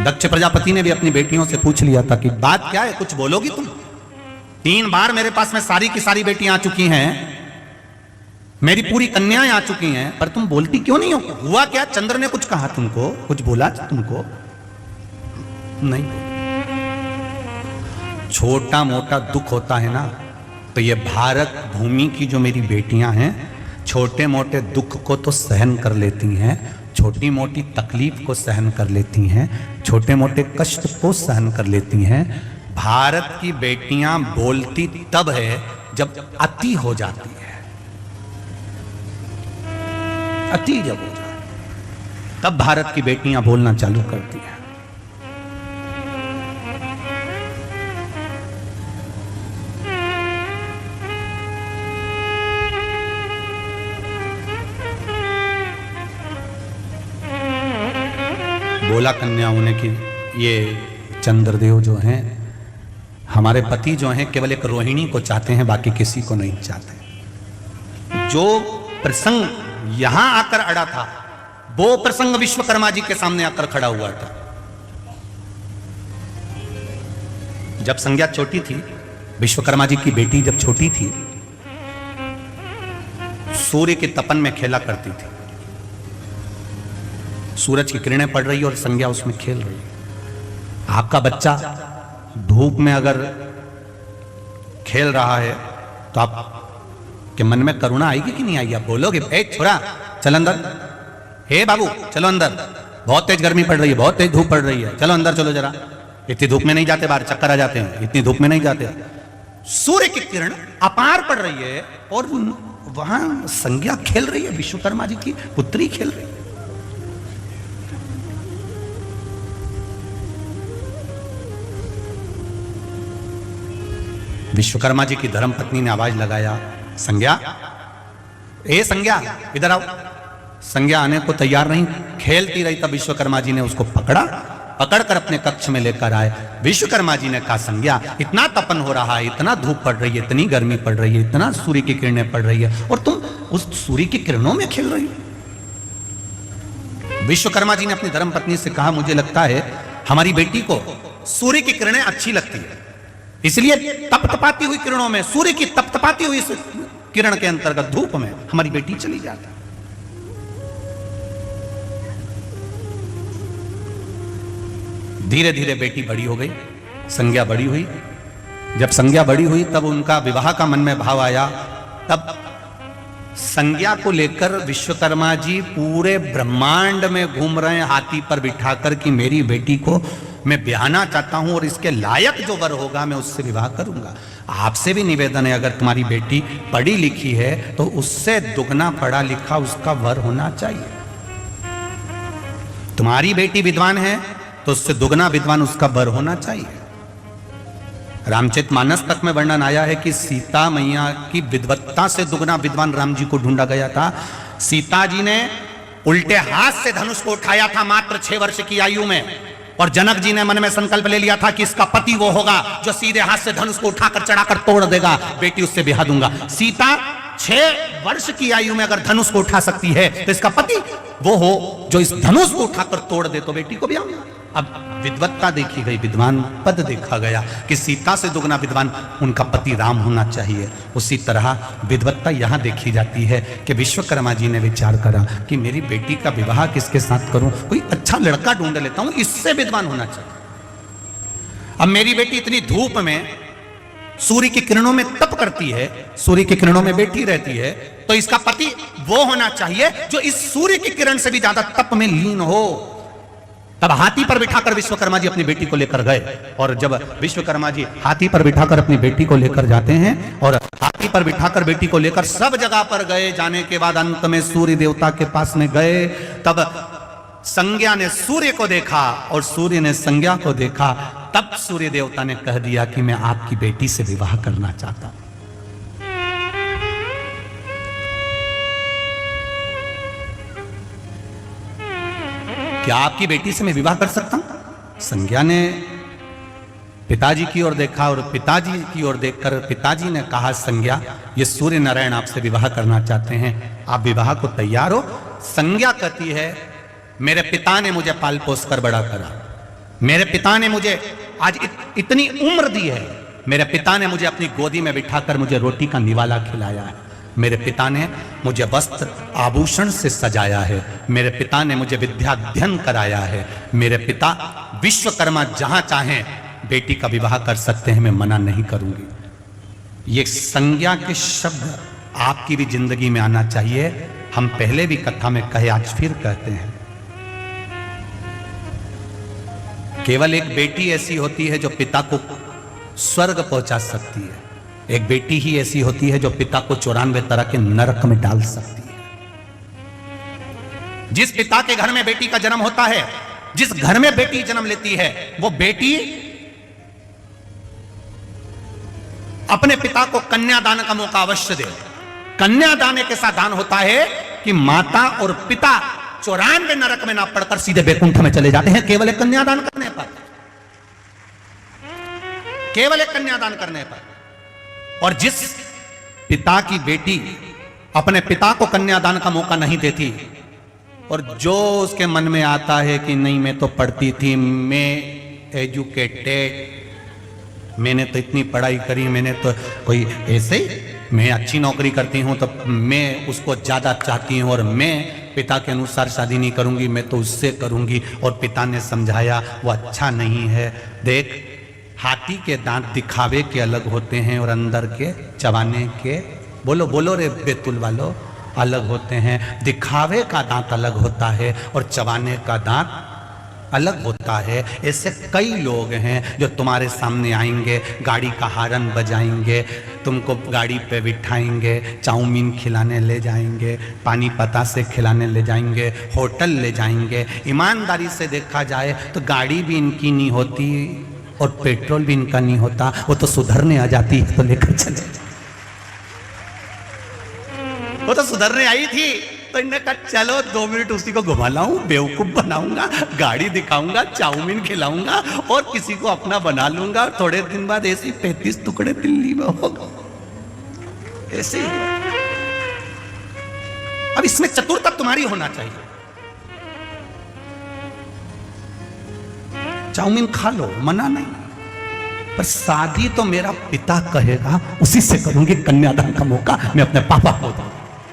दक्ष प्रजापति ने भी अपनी बेटियों से पूछ लिया था कि बात क्या है, कुछ बोलोगी तुम? 3 बार मेरे पास में सारी की सारी बेटियां आ चुकी हैं, मेरी पूरी कन्याएं आ चुकी हैं, पर तुम बोलती क्यों नहीं हो? हुआ क्या? चंद्र ने कुछ कहा तुमको, कुछ बोला तुमको? नहीं। छोटा मोटा दुख होता है ना, तो ये भारत भूमि की जो मेरी बेटियां हैं, छोटे मोटे दुख को तो सहन कर लेती हैं, छोटी मोटी तकलीफ को सहन कर लेती हैं, छोटे मोटे कष्ट को सहन कर लेती हैं। भारत की बेटियां बोलती तब है जब अति हो जाती है, अति जब हो जाए तब भारत की बेटियां बोलना चालू करती हैं। बोला कन्या होने की, ये चंद्रदेव जो हैं, हमारे पति जो हैं, केवल एक रोहिणी को चाहते हैं, बाकी किसी को नहीं चाहते। जो प्रसंग यहां आकर अड़ा था, वो प्रसंग विश्वकर्मा जी के सामने आकर खड़ा हुआ था। जब संज्ञा छोटी थी, विश्वकर्मा जी की बेटी जब छोटी थी, सूर्य के तपन में खेला करती थी। सूरज की किरणें पड़ रही और संज्ञा उसमें खेल रही। आपका बच्चा धूप में अगर खेल रहा है तो आप के मन में करुणा आएगी कि नहीं आएगी? आप बोलोगे, ए छोरा चल अंदर, हे बाबू चलो अंदर, बहुत तेज गर्मी पड़ रही है, बहुत तेज धूप पड़ रही है, चलो अंदर चलो जरा, इतनी धूप में नहीं जाते, बाहर चक्कर आ जाते हैं, इतनी धूप में नहीं जाते। सूर्य की किरण अपार पड़ रही है और वहां संज्ञा खेल रही है, विश्वकर्मा जी की पुत्री खेल रही है। विश्वकर्मा जी की धर्मपत्नी ने आवाज लगाया, संज्ञा, ए संज्ञा इधर आओ। संज्ञा आने को तैयार नहीं, खेलती रही। तब विश्वकर्मा जी ने उसको पकड़कर अपने कक्ष में लेकर आए। विश्वकर्मा जी ने कहा, संज्ञा इतना तपन हो रहा है, इतना धूप पड़ रही है, इतनी गर्मी पड़ रही है, इतना सूर्य की किरणें पड़ रही है, और तुम उस सूर्य की किरणों में खेल रही हो। विश्वकर्मा जी ने अपनी धर्मपत्नी से कहा, मुझे लगता है हमारी बेटी को सूर्य की किरणें अच्छी लगती है, इसलिए तपतपाती हुई किरणों में, सूर्य की तपतपाती हुई किरण के अंतर्गत धूप में हमारी बेटी चली जाती। धीरे धीरे बेटी बड़ी हो गई, संज्ञा बड़ी हुई। जब संज्ञा बड़ी हुई तब उनका विवाह का मन में भाव आया। तब संज्ञा को लेकर विश्वकर्मा जी पूरे ब्रह्मांड में घूम रहे हैं हाथी पर बिठाकर कि मेरी बेटी को मैं ब्याहना चाहता हूं और इसके लायक जो वर होगा मैं उससे विवाह करूंगा। आपसे भी निवेदन है, अगर तुम्हारी बेटी पढ़ी लिखी है तो उससे दुगना पढ़ा लिखा उसका वर होना चाहिए। तुम्हारी बेटी विद्वान है तो उससे दुगना विद्वान उसका वर होना चाहिए। रामचरितमानस तक में वर्णन आया है कि सीता मैया की विद्वत्ता से दुगना विद्वान राम जी को ढूंढा गया था। सीता जी ने उल्टे हाथ से धनुष को उठाया था मात्र 6 वर्ष की आयु में, और जनक जी ने मन में संकल्प ले लिया था कि इसका पति वो होगा जो सीधे हाथ से धनुष को उठाकर चढ़ाकर तोड़ देगा, बेटी उससे ब्याह दूंगा। सीता 6 वर्ष की आयु में अगर धनुष को उठा सकती है तो इसका पति वो हो जो इस धनुष को उठाकर तोड़ दे, तो बेटी को भी आऊंगा। अब विद्वत्ता देखी गई, विद्वान पद देखा गया कि सीता से दुगना विद्वान उनका पति राम होना चाहिए। उसी तरह विद्वत्ता यहां देखी जाती है कि विश्वकर्मा जी ने विचार करा कि मेरी बेटी का विवाह किसके साथ करूं, कोई अच्छा लड़का ढूंढ लेता हूं, इससे विद्वान होना चाहिए। अब मेरी बेटी इतनी धूप में सूर्य की किरणों में तप करती है, सूर्य की किरणों में बैठी रहती है, तो इसका पति वो होना चाहिए जो इस सूर्य की किरण से भी ज्यादा तप में लीन हो। तब हाथी पर बिठाकर विश्वकर्मा जी अपनी बेटी को लेकर गए, और जब विश्वकर्मा जी हाथी पर बिठाकर अपनी बेटी को लेकर जाते हैं और हाथी पर बिठाकर बेटी को लेकर सब जगह पर गए, जाने के बाद अंत में सूर्य देवता के पास में गए, तब संज्ञा ने सूर्य को देखा और सूर्य ने संज्ञा को देखा। तब सूर्य देवता ने कह दिया कि मैं आपकी बेटी से विवाह करना चाहता हूं। क्या आपकी बेटी से मैं विवाह कर सकता हूं? संज्ञा ने पिताजी की ओर देखा और पिताजी की ओर देखकर पिताजी ने कहा, संज्ञा ये सूर्य नारायण आपसे विवाह करना चाहते हैं, आप विवाह को तैयार हो? संज्ञा कहती है, मेरे पिता ने मुझे पाल पोस कर बड़ा करा, मेरे पिता ने मुझे आज इतनी उम्र दी है, मेरे पिता ने मुझे अपनी गोदी में बिठाकर मुझे रोटी का निवाला खिलाया है, मेरे पिता ने मुझे वस्त्र आभूषण से सजाया है, मेरे पिता ने मुझे विद्या अध्ययन कराया है, मेरे पिता विश्वकर्मा जहां चाहें बेटी का विवाह कर सकते हैं, मैं मना नहीं करूंगी। ये संज्ञा के शब्द आपकी भी जिंदगी में आना चाहिए। हम पहले भी कथा में कहे, आज फिर कहते हैं, केवल एक बेटी ऐसी होती है जो पिता को स्वर्ग पहुंचा सकती है, एक बेटी ही ऐसी होती है जो पिता को 94 तरह के नरक में डाल सकती है। जिस पिता के घर में बेटी का जन्म होता है, जिस घर में बेटी जन्म लेती है, वो बेटी अपने पिता को कन्यादान का मौका अवश्य दे। कन्यादान एक ऐसा दान होता है कि माता और पिता 94 नरक में ना पड़कर सीधे बैकुंठ में चले जाते हैं, केवल एक कन्यादान करने पर, केवल एक कन्यादान करने पर। और जिस पिता की बेटी अपने पिता को कन्यादान का मौका नहीं देती और जो उसके मन में आता है कि नहीं मैं तो पढ़ती थी, मैं एजुकेटेड, मैंने तो इतनी पढ़ाई करी, मैंने तो कोई ऐसे ही, मैं अच्छी नौकरी करती हूँ तो मैं उसको ज़्यादा चाहती हूँ और मैं पिता के अनुसार शादी नहीं करूँगी, मैं तो उससे करूँगी। और पिता ने समझाया वो अच्छा नहीं है। देख, हाथी के दांत दिखावे के अलग होते हैं और अंदर के चबाने के, बोलो बोलो रे बैतुल वालों, अलग होते हैं। दिखावे का दांत अलग होता है और चबाने का दांत अलग होता है। ऐसे कई लोग हैं जो तुम्हारे सामने आएंगे, गाड़ी का हॉर्न बजाएंगे, तुमको गाड़ी पे बिठाएंगे, चाउमीन खिलाने ले जाएंगे, पानी पतासे खिलाने ले जाएंगे, होटल ले जाएंगे। ईमानदारी से देखा जाए तो गाड़ी भी इनकी नहीं होती और पेट्रोल भी इनका नहीं होता, वो तो सुधरने आ जाती है तो लेकर चले, वो तो सुधरने आई थी तो इन्होंने कहा चलो 2 मिनट उसी को घुमा लाऊं, बेवकूफ बनाऊंगा, गाड़ी दिखाऊंगा, चाउमीन खिलाऊंगा और किसी को अपना बना लूंगा। थोड़े दिन बाद ऐसे 35 टुकड़े दिल्ली में होगा, ऐसे ही। अब इसमें चतुरता तुम्हारी होना चाहिए। चाउमीन खा लो, मना नहीं, पर शादी तो मेरा पिता कहेगा उसी से करूंगी। कन्यादान का मौका मैं अपने पापा को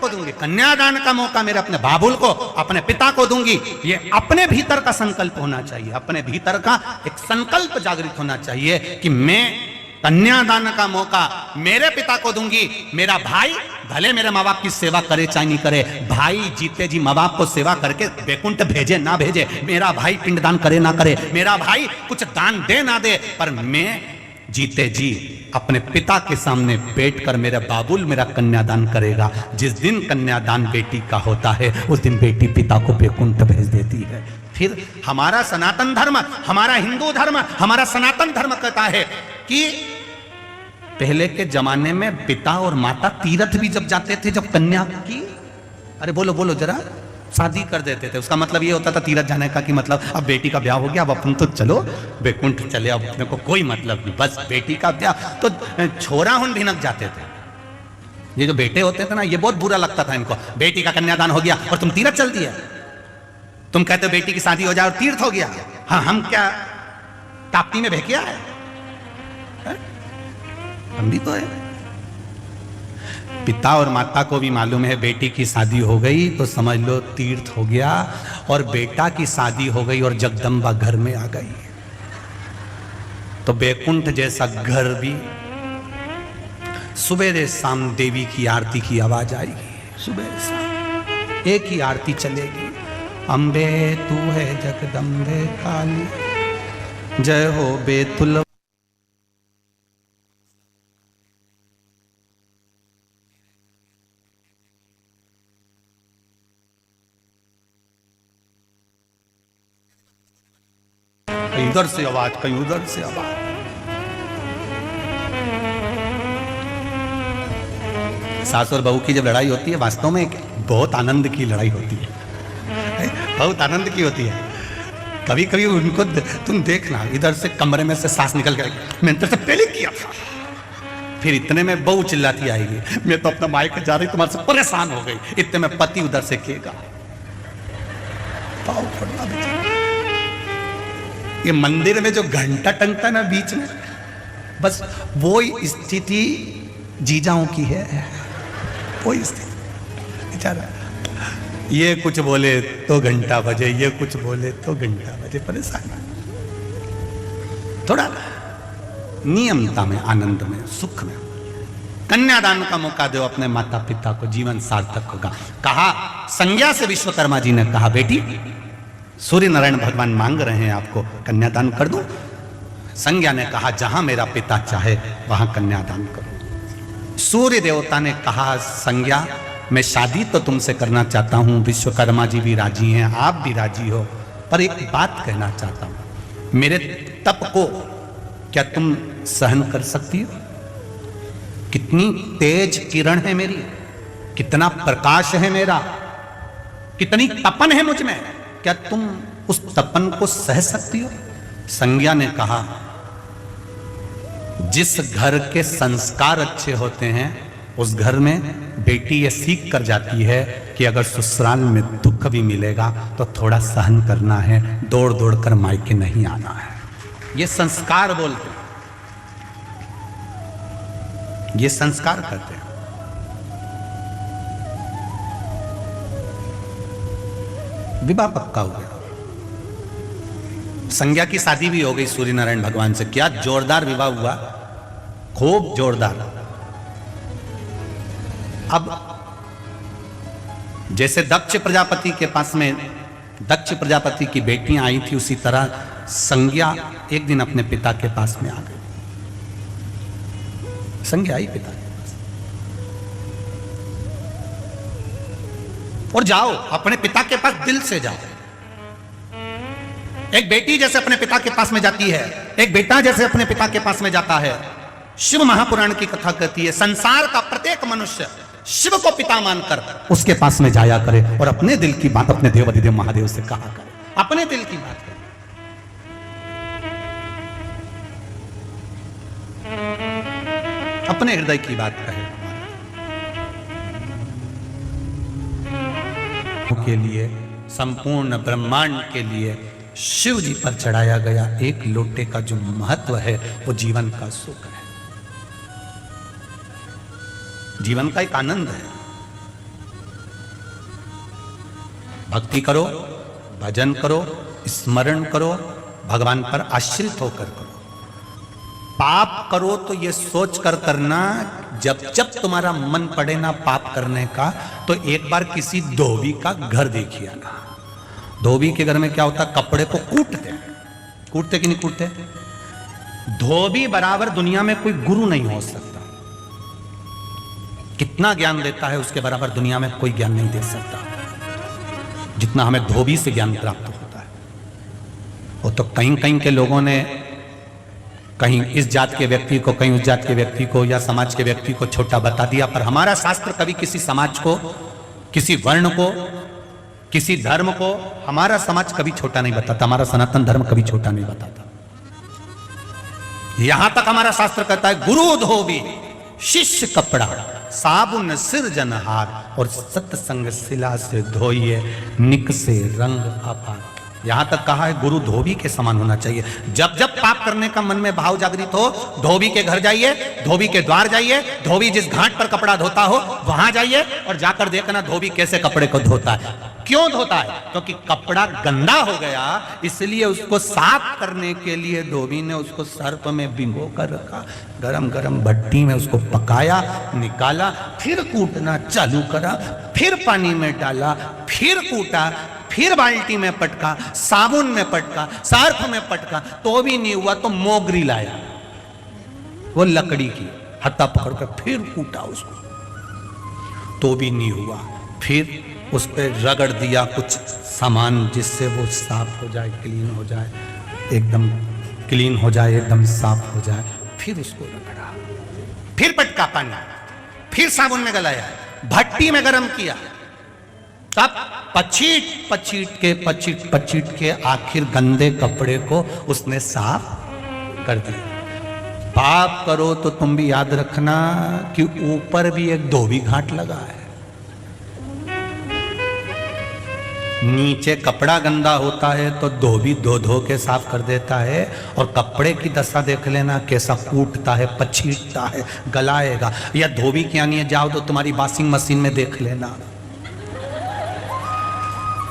दूंगी, कन्यादान का मौका मेरे अपने बाबुल को, अपने पिता को दूंगी। ये अपने भीतर का संकल्प होना चाहिए, अपने भीतर का एक संकल्प जागृत होना चाहिए कि मैं कन्यादान का मौका मेरे पिता को दूंगी। मेरा भाई भले मेरे माँ बाप की सेवा करे चाहे नहीं करे, भाई जीते जी माँ बाप को सेवा करके बैकुंठ भेजे ना भेजे, मेरा भाई पिंडदान करे ना करे, मेरा भाई कुछ दान दे ना दे, पर मैं जीते जी अपने पिता के सामने बैठकर मेरा बाबुल मेरा कन्यादान करेगा। जिस दिन कन्यादान बेटी का होता है उस दिन बेटी पिता को बैकुंठ भेज देती है। फिर हमारा सनातन धर्म, हमारा हिंदू धर्म, हमारा सनातन धर्म कहता है कि पहले के जमाने में पिता और माता तीर्थ भी जब जाते थे, जब कन्या की, अरे बोलो बोलो जरा, शादी कर देते थे। उसका मतलब ये होता था तीर्थ जाने का कि मतलब अब बेटी का ब्याह हो गया, अब अपन तो चलो बैकुंठ चले, अब अपने को कोई मतलब नहीं, बस बेटी का ब्याह। तो छोरा हुन भिनक जाते थे, ये जो बेटे होते थे ना, ये बहुत बुरा लगता था इनको। बेटी का कन्यादान हो गया और तुम तीर्थ चल दिया। तुम कहते हो बेटी की शादी हो जाए और तीर्थ हो गया। हाँ, हम क्या ताप्ती में भेकिया है? हम भी तो है। पिता और माता को भी मालूम है बेटी की शादी हो गई तो समझ लो तीर्थ हो गया, और बेटा की शादी हो गई और जगदम्बा घर में आ गई तो बैकुंठ जैसा घर भी सुबह शाम देवी की आरती की आवाज आएगी। सुबह शाम एक ही आरती चलेगी, अम्बे तू है जगदम्बे काली, जय हो बेतुल। कहीं उधर से आवाज, कहीं उधर से आवाज। सास और बहू की जब लड़ाई होती है वास्तव में बहुत आनंद की लड़ाई होती है, बहुत आनंद की होती है। कभी कभी उनको तुम देखना, इधर से कमरे में से सास निकल कर, मैंने तो पहले किया था, फिर इतने में बहू चिल्लाती आएगी, मैं तो अपना मायके जा रही तुम्हारे से परेशान हो गई। इतने में पति उधर से कहेगा, पाव पड़ना बेटा। ये मंदिर में जो घंटा टंगता है ना बीच में, बस वो स्थिति जीजाओं की है, वो स्थिति। बेचारा ये कुछ बोले तो घंटा बजे, ये कुछ बोले तो घंटा बजे, परेशान। थोड़ा नियमता में, आनंद में, सुख में। कन्यादान का मौका दो अपने माता पिता को, जीवन सार्थक होगा। कहा संज्ञा से विश्वकर्मा जी ने कहा, बेटी सूर्य नारायण भगवान मांग रहे हैं आपको, कन्यादान कर दूं? संज्ञा ने कहा जहां मेरा पिता चाहे वहां कन्यादान करो। सूर्य देवता ने कहा संज्ञा मैं शादी तो तुमसे करना चाहता हूं, विश्वकर्मा जी भी राजी हैं, आप भी राजी हो, पर एक बात कहना चाहता हूं, मेरे तप को क्या तुम सहन कर सकती हो? कितनी तेज किरण है मेरी, कितना प्रकाश है मेरा, कितनी तपन है मुझ में, क्या तुम उस तपन को सह सकती हो? संज्ञा ने कहा जिस घर के संस्कार अच्छे होते हैं उस घर में बेटी ये सीख कर जाती है कि अगर ससुराल में दुख भी मिलेगा तो थोड़ा सहन करना है, दौड़ दौड़ कर मायके नहीं आना है। ये संस्कार बोलते हैं, ये संस्कार करते हैं। विवाह पक्का हो गया, संज्ञा की शादी भी हो गई सूर्य नारायण भगवान से। क्या जोरदार विवाह हुआ, खूब जोरदार। अब जैसे दक्ष प्रजापति के पास में दक्ष प्रजापति की बेटियां आई थी, उसी तरह संज्ञा एक दिन अपने पिता के पास में आ गई। संज्ञा आई पिता के पास, और जाओ अपने पिता के पास दिल से जाओ। एक बेटी जैसे अपने पिता के पास में जाती है, एक बेटा जैसे अपने पिता के पास में जाता है। शिव महापुराण की कथा कहती है संसार का प्रत्येक मनुष्य शिव को पिता मानकर उसके पास में जाया करे और अपने दिल की बात अपने देव अधिदेव महादेव से कहा करे, अपने दिल की बात करे। अपने हृदय की बात कहे। के लिए, संपूर्ण ब्रह्मांड के लिए शिव जी पर चढ़ाया गया एक लोटे का जो महत्व है वो जीवन का सुख है, जीवन का एक आनंद है। भक्ति करो, भजन करो, स्मरण करो, भगवान पर आश्रित होकर करो। पाप करो तो ये सोच कर करना, जब जब तुम्हारा मन पड़े ना पाप करने का, तो एक बार किसी धोबी का घर देखिए ना। धोबी के घर में क्या होता, कपड़े को कूटते, कूटते कि नहीं कूटते? धोबी बराबर दुनिया में कोई गुरु नहीं हो सकता। कितना ज्ञान देता है उसके बराबर दुनिया में कोई ज्ञान नहीं दे सकता जितना हमें धोबी से ज्ञान प्राप्त होता है। वो तो कहीं कहीं के लोगों ने कहीं इस जात के व्यक्ति को, कहीं उस जात के व्यक्ति को या समाज के व्यक्ति को छोटा बता दिया, पर हमारा शास्त्र कभी किसी समाज को, किसी वर्ण को, किसी धर्म को, हमारा समाज कभी छोटा नहीं बताता, हमारा सनातन धर्म कभी छोटा नहीं बताता। यहां तक हमारा शास्त्र कहता है गुरु धोबी शिष्य कपड़ा, साबुन सिरजनहार और सत्संग शिला से धोइए निक से रंग अपार। यहां तक कहा है गुरु धोबी के समान होना चाहिए। जब जब पाप करने का मन में भाव जागृत हो, धोबी के घर जाइए, धोबी के द्वार जाइए, धोबी जिस घाट पर कपड़ा धोता हो वहां जाइए और जाकर देखना धोबी कैसे कपड़े को धोता है। क्यों धोता है? क्योंकि कपड़ा गंदा हो गया, इसलिए उसको साफ करने के लिए धोबी ने उसको सर्प में भिगो कर रखा, गरम गरम भट्टी में उसको पकाया, निकाला, फिर कूटना चालू करा, फिर पानी में डाला, फिर कूटा, फिर बाल्टी में पटका, साबुन में पटका, सर्फ में पटका, तो भी नहीं हुआ तो मोगरी लाया, वो लकड़ी की, हत्था पकड़कर फिर कूटा उसको, तो भी नहीं हुआ। फिर उस पर रगड़ दिया कुछ सामान जिससे वो साफ हो जाए, क्लीन हो जाए, एकदम क्लीन हो जाए, एकदम साफ हो जाए। फिर उसको रगड़ा, फिर पटका पानी, फिर साबुन में गलाया, भट्टी में गरम किया, तब पचीट के आखिर गंदे कपड़े को उसने साफ कर दिया। पाप करो तो तुम भी याद रखना कि ऊपर भी एक धोबी घाट लगा है। नीचे कपड़ा गंदा होता है तो धोबी धो धो के साफ कर देता है, और कपड़े की दशा देख लेना कैसा कूटता है, पचीटता है, गलाएगा। या धोबी के आने जाओ तो तुम्हारी वॉशिंग मशीन में देख लेना,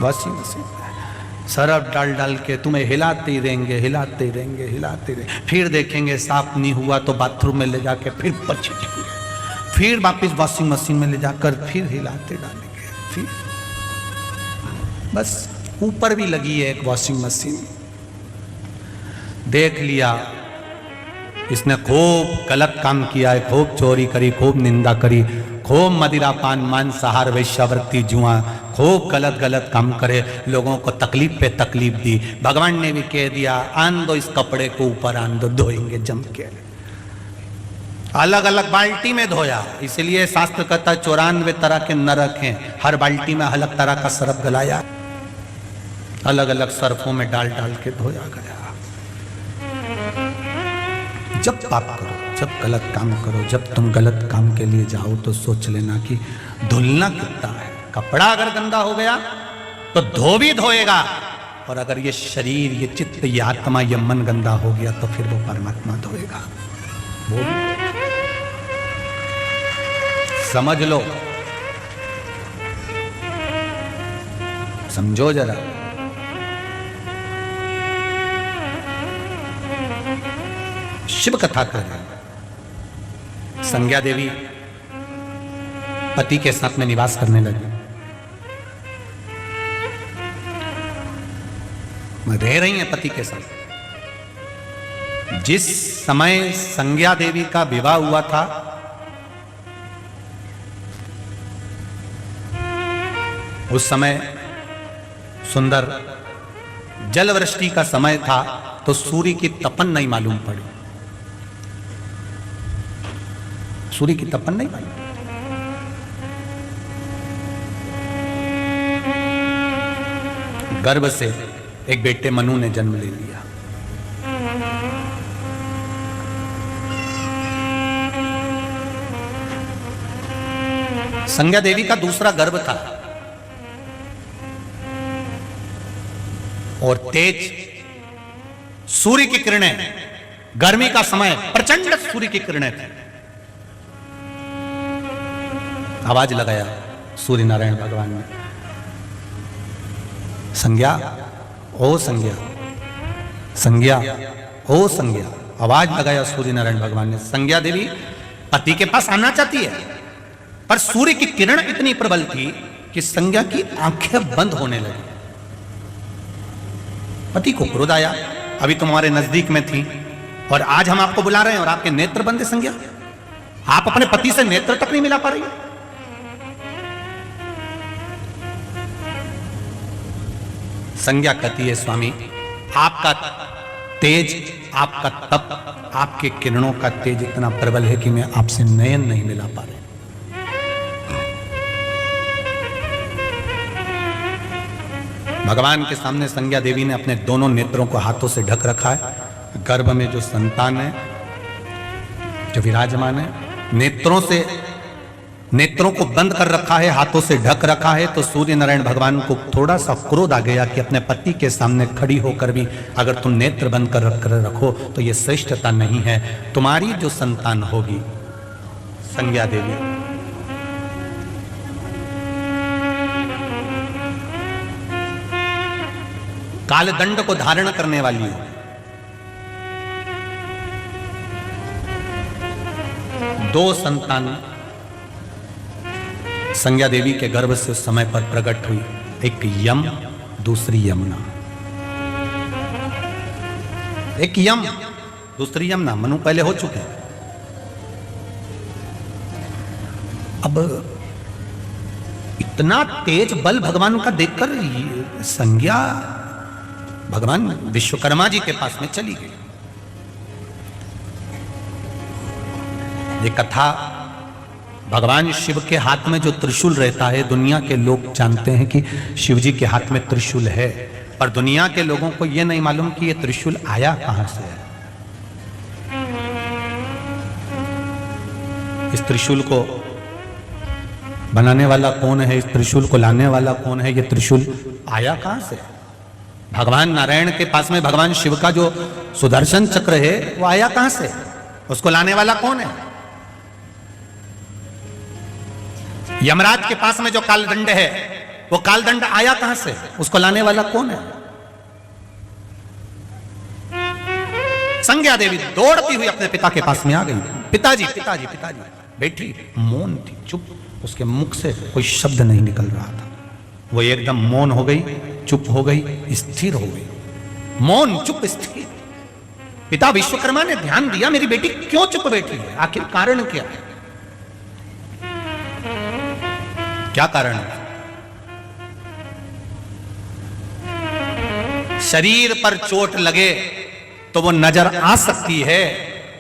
वॉशिंग मशीन सरफ डाल डाल के तुम्हें हिलाते ही रहेंगे। फिर देखेंगे साफ नहीं हुआ तो बाथरूम में ले जाके फिर पचीटेंगे, फिर वापस वॉशिंग मशीन में ले जाकर फिर हिलाते डालेंगे। फिर बस ऊपर भी लगी है एक वॉशिंग मशीन। देख लिया इसने खूब गलत काम किया है, खूब चोरी करी, खूब निंदा करी, खूब मदिरा पान मांसाहार वैश्यावृत्ति जुआ, खूब गलत काम करे, लोगों को तकलीफ पे तकलीफ दी। भगवान ने भी कह दिया आन दो इस कपड़े को ऊपर, आन दो, धोएंगे जम के। अलग अलग बाल्टी में धोया, इसलिए शास्त्र कहता 94 तरह के नरक हैं, हर बाल्टी में अलग तरह का सर्फ गलाया, अलग अलग सर्फों में डाल डाल के धोया गया। जब पाप करो, जब गलत काम करो, जब तुम गलत काम के लिए जाओ तो सोच लेना कि धुलना कितना है। कपड़ा अगर गंदा हो गया तो धोबी धोएगा, और अगर ये शरीर, ये चित्त, ये आत्मा, ये मन गंदा हो गया तो फिर वो परमात्मा धोएगा। वो समझ लो, समझो जरा। शिव कथा कर रहे हैं। संज्ञा देवी पति के साथ में निवास करने लगी, रह रही हैं पति के साथ। जिस समय संज्ञा देवी का विवाह हुआ था उस समय सुंदर जलवृष्टि का समय था, तो सूर्य की तपन नहीं मालूम पड़ी, सूर्य की तपन नहीं मालूम। गर्भ से एक बेटे मनु ने जन्म ले लिया। संज्ञा देवी का दूसरा गर्भ था, और तेज सूर्य की किरणें, गर्मी का समय, प्रचंड सूर्य की किरणें थी। आवाज लगाया सूर्य नारायण भगवान ने, संज्ञा, ओ संज्ञा, संज्ञा, ओ संज्ञा। आवाज लगाया सूर्य नारायण भगवान ने। संज्ञा देवी पति के पास आना चाहती है, पर सूर्य की किरण इतनी प्रबल थी कि संज्ञा की आंखें बंद होने लगी। पति को क्रोध आया, अभी तुम्हारे नजदीक में थी और आज हम आपको बुला रहे हैं और आपके नेत्र बंद है। संज्ञा, आप अपने पति से नेत्र तक नहीं मिला पा रही। संज्ञा कहती है स्वामी, आपका तेज, आपका तप, आपके किरणों का तेज इतना प्रबल है कि मैं आपसे नयन नहीं मिला पा रही। भगवान के सामने संज्ञा देवी ने अपने दोनों नेत्रों को हाथों से ढक रखा है। गर्भ में जो संतान है, जो विराजमान है, नेत्रों से नेत्रों को बंद कर रखा है, हाथों से ढक रखा है, तो सूर्य नारायण भगवान को थोड़ा सा क्रोध आ गया कि अपने पति के सामने खड़ी होकर भी अगर तुम नेत्र बंद कर रखो तो ये श्रेष्ठता नहीं है। तुम्हारी जो संतान होगी संज्ञा देवी, कालदंड को धारण करने वाली हो, दो संतान संज्ञा देवी के गर्भ से उस समय पर प्रकट हुई, एक यम, दूसरी यमुना। एक यम, दूसरी यमुना। मनु पहले हो चुके हैं। अब इतना तेज बल भगवान का देखकर संज्ञा भगवान विश्वकर्मा जी के पास में चली गई। ये कथा, भगवान शिव के हाथ में जो त्रिशूल रहता है, दुनिया के लोग जानते हैं कि शिव जी के हाथ में त्रिशूल है, पर दुनिया के लोगों को यह नहीं मालूम कि यह त्रिशूल आया कहां से है। इस त्रिशूल को बनाने वाला कौन है, इस त्रिशूल को लाने वाला कौन है, यह त्रिशूल आया कहां से। भगवान नारायण के पास में भगवान शिव का जो सुदर्शन चक्र है वो आया कहां से, उसको लाने वाला कौन है। यमराज के पास में जो कालदंड है वो कालदंड आया कहां से, उसको लाने वाला कौन है। संज्ञा देवी दौड़ती हुई अपने पिता के पास में आ गई। पिताजी पिताजी पिताजी। बेटी मौन थी, चुप, उसके मुख से कोई शब्द नहीं निकल रहा था। वो एकदम मौन हो गई, चुप हो गई, स्थिर हो गई। मौन, चुप, स्थिर। पिता विश्वकर्मा ने ध्यान दिया, मेरी बेटी क्यों चुप बैठी है, आखिर कारण क्या है। क्या कारण है। शरीर पर चोट लगे तो वो नजर आ सकती है,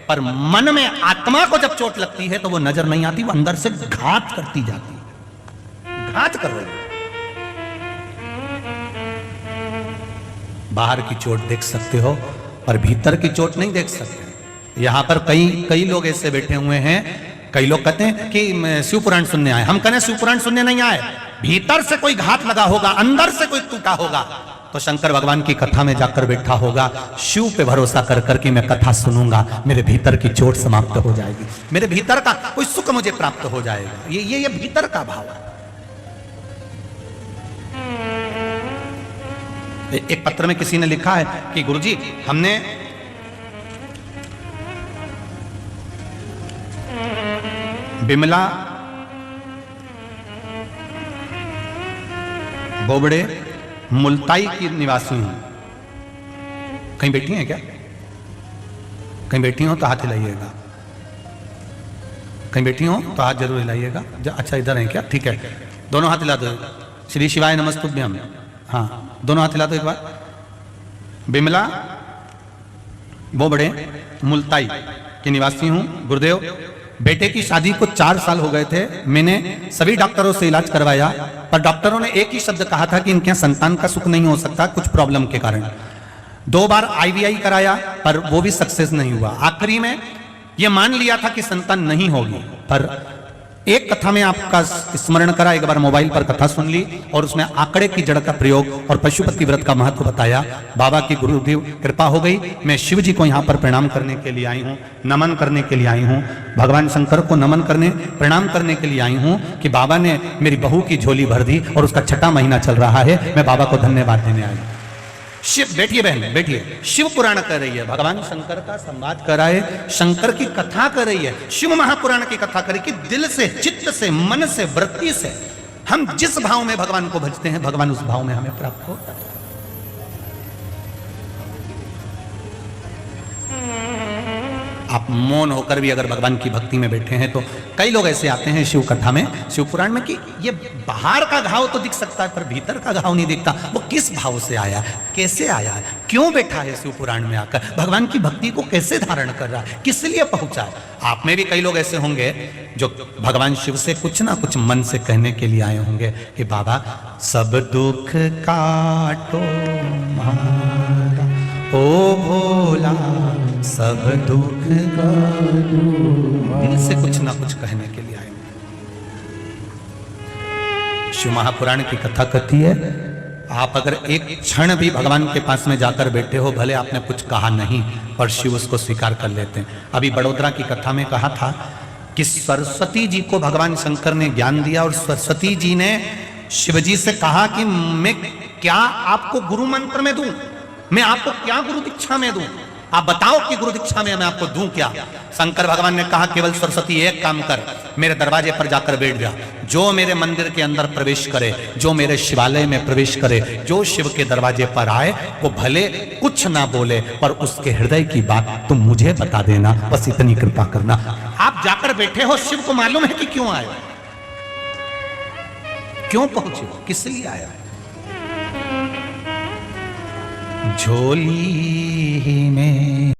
पर मन में, आत्मा को जब चोट लगती है तो वो नजर नहीं आती, वो अंदर से घात करती जाती है। घात कर रही है। बाहर की चोट देख सकते हो पर भीतर की चोट नहीं देख सकते। यहां पर कई लोग ऐसे बैठे हुए हैं, कई लोग कहते हैं कि शिव पुराण सुनने आए। हम कहते शिव पुराण सुनने नहीं आए, भीतर से कोई घात लगा होगा, अंदर से कोई टूटा होगा, तो शंकर भगवान की कथा में जाकर बैठा होगा, शिव पे भरोसा कर करके मैं कथा सुनूंगा, मेरे भीतर की चोट समाप्त हो जाएगी, मेरे भीतर का कोई सुख मुझे प्राप्त हो जाएगा। ये भीतर का भाव है। एक पत्र में किसी ने लिखा है कि गुरुजी हमने बिमला, बोबड़े, मुल्ताई की निवासी हूं। कहीं बैठी हैं क्या? कहीं बैठी हो तो हाथ हिलाइएगा। कहीं बैठी हो तो हाथ जरूर हिलाइएगा। अच्छा इधर है क्या? ठीक है, दोनों हाथ हिला दो। श्री शिवाय नमस्तुभ्यम। हाँ, दोनों हाथ हिला दो एक बार। बिमला, बोबड़े, मुल्ताई की निवासी हूं। गुरुदेव, बेटे की शादी को 4 साल हो गए थे। मैंने सभी डॉक्टरों से इलाज करवाया, पर डॉक्टरों ने एक ही शब्द कहा था कि इनके संतान का सुख नहीं हो सकता कुछ प्रॉब्लम के कारण। 2 बार IVI कराया पर वो भी सक्सेस नहीं हुआ। आखिरी में ये मान लिया था कि संतान नहीं होगी, पर एक कथा में आपका स्मरण करा, एक बार मोबाइल पर कथा सुन ली और उसमें आंकड़े की जड़ का प्रयोग और पशुपति व्रत का महत्व बताया। बाबा की गुरुदेव कृपा हो गई। मैं शिव जी को यहाँ पर प्रणाम करने के लिए आई हूँ, नमन करने के लिए आई हूँ, भगवान शंकर को नमन करने, प्रणाम करने के लिए आई हूँ कि बाबा ने मेरी बहू की झोली भर दी और उसका 6वां महीना चल रहा है। मैं बाबा को धन्यवाद देने आई। शिव, बैठिए बहन बैठिए, शिव पुराण कर रही है, भगवान शंकर का संवाद कराए, शंकर की कथा कर रही है, शिव महापुराण की कथा करे कि दिल से, चित्त से, मन से, वृत्ति से हम जिस भाव में भगवान को भजते हैं, भगवान उस भाव में हमें प्राप्त होता है। आप मौन होकर भी अगर भगवान की भक्ति में बैठे हैं तो कई लोग ऐसे आते हैं शिव कथा में, शिव पुराण में, कि ये बाहर का घाव तो दिख सकता है पर भीतर का घाव नहीं दिखता। वो किस भाव से आया, कैसे आया, क्यों बैठा है शिव पुराण में आकर, भगवान की भक्ति को कैसे धारण कर रहा है, किस लिए पहुंचा है। आप में भी कई लोग ऐसे होंगे जो भगवान शिव से कुछ ना कुछ मन से कहने के लिए आए होंगे कि बाबा सब दुख काटो मारा, ओ भोला सब दुख काटो, दिल से कुछ ना कुछ कहने के लिए आए। शिव महापुराण की कथा कहती है, आप अगर एक क्षण भी भगवान के पास में जाकर बैठे हो, भले आपने कुछ कहा नहीं, पर शिव उसको स्वीकार कर लेते हैं। अभी बड़ोदरा की कथा में कहा था कि सरस्वती जी को भगवान शंकर ने ज्ञान दिया और सरस्वती जी ने शिव जी से कहा कि मैं क्या आपको गुरु मंत्र में दूं, मैं आपको क्या गुरु दीक्षा में दूं, आप बताओ कि गुरु दीक्षा में मैं आपको दूं क्या। शंकर भगवान ने कहा केवल सरस्वती एक काम कर, मेरे दरवाजे पर जाकर बैठ जा। जो मेरे मंदिर के अंदर प्रवेश करे, जो मेरे शिवालय में प्रवेश करे, जो शिव के दरवाजे पर आए, वो भले कुछ ना बोले पर उसके हृदय की बात तुम मुझे बता देना, बस इतनी कृपा करना। आप जाकर बैठे हो, शिव को मालूम है कि क्यों आए, क्यों पहुंचे, किस लिए आया। झोली में